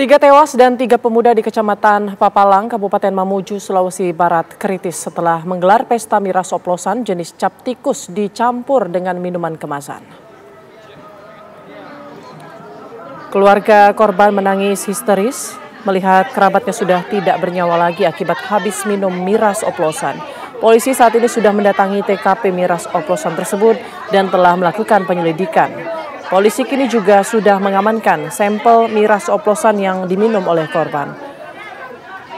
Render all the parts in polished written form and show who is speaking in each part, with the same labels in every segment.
Speaker 1: 3 tewas dan 3 pemuda di Kecamatan Papalang, Kabupaten Mamuju, Sulawesi Barat kritis setelah menggelar pesta miras oplosan jenis cap tikus dicampur dengan minuman kemasan. Keluarga korban menangis histeris melihat kerabatnya sudah tidak bernyawa lagi akibat habis minum miras oplosan. Polisi saat ini sudah mendatangi TKP miras oplosan tersebut dan telah melakukan penyelidikan. Polisi kini juga sudah mengamankan sampel miras oplosan yang diminum oleh korban.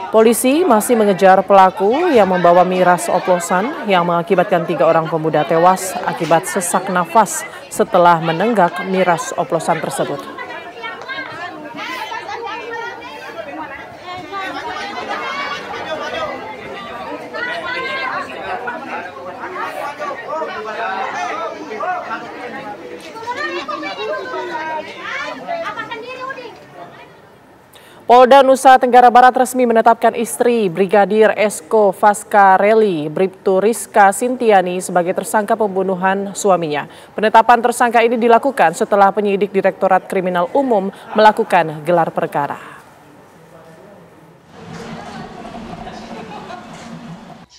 Speaker 1: Polisi masih mengejar pelaku yang membawa miras oplosan yang mengakibatkan 3 orang pemuda tewas akibat sesak nafas setelah menenggak miras oplosan tersebut. Polda Nusa Tenggara Barat resmi menetapkan istri Brigadir Esko Fascarelli, Bribtu Rizka Sintiani sebagai tersangka pembunuhan suaminya. Penetapan tersangka ini dilakukan setelah penyidik Direktorat Kriminal Umum melakukan gelar perkara.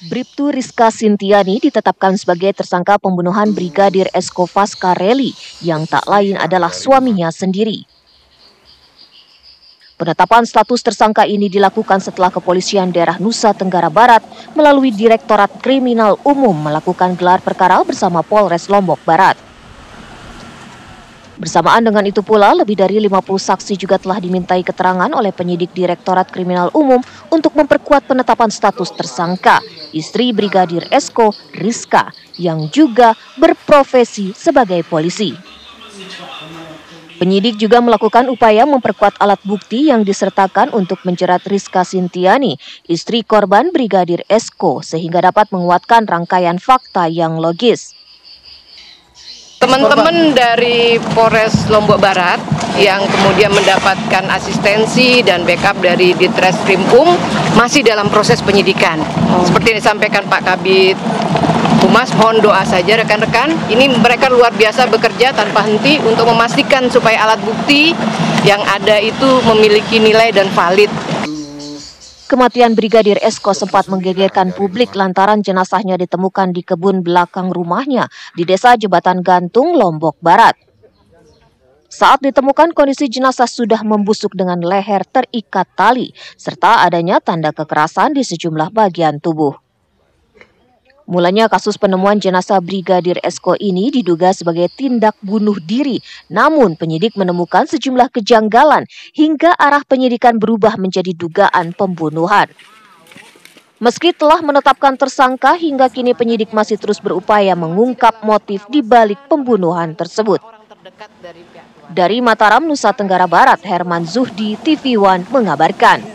Speaker 2: Bribtu Rizka Sintiani ditetapkan sebagai tersangka pembunuhan Brigadir Esko Fascarelli yang tak lain adalah suaminya sendiri. Penetapan status tersangka ini dilakukan setelah Kepolisian Daerah Nusa Tenggara Barat melalui Direktorat Kriminal Umum melakukan gelar perkara bersama Polres Lombok Barat. Bersamaan dengan itu pula, lebih dari 50 saksi juga telah dimintai keterangan oleh penyidik Direktorat Kriminal Umum untuk memperkuat penetapan status tersangka, istri Brigadir Esko, Rizka, yang juga berprofesi sebagai polisi. Penyidik juga melakukan upaya memperkuat alat bukti yang disertakan untuk menjerat Rizka Sintiani, istri korban Brigadir Esko, sehingga dapat menguatkan rangkaian fakta yang logis.
Speaker 3: Teman-teman dari Polres Lombok Barat yang kemudian mendapatkan asistensi dan backup dari Ditreskrimum masih dalam proses penyidikan. Seperti yang disampaikan Pak Kabid Humas, mohon doa saja rekan-rekan. Ini mereka luar biasa bekerja tanpa henti untuk memastikan supaya alat bukti yang ada itu memiliki nilai dan valid.
Speaker 2: Kematian Brigadir Esko sempat menggegerkan publik lantaran jenazahnya ditemukan di kebun belakang rumahnya di Desa Jembatan Gantung, Lombok Barat. Saat ditemukan, kondisi jenazah sudah membusuk dengan leher terikat tali, serta adanya tanda kekerasan di sejumlah bagian tubuh. Mulanya kasus penemuan jenazah Brigadir Esko ini diduga sebagai tindak bunuh diri, namun penyidik menemukan sejumlah kejanggalan hingga arah penyidikan berubah menjadi dugaan pembunuhan. Meski telah menetapkan tersangka, hingga kini penyidik masih terus berupaya mengungkap motif di balik pembunuhan tersebut. Dari Mataram, Nusa Tenggara Barat, Herman Zuhdi, TV One mengabarkan.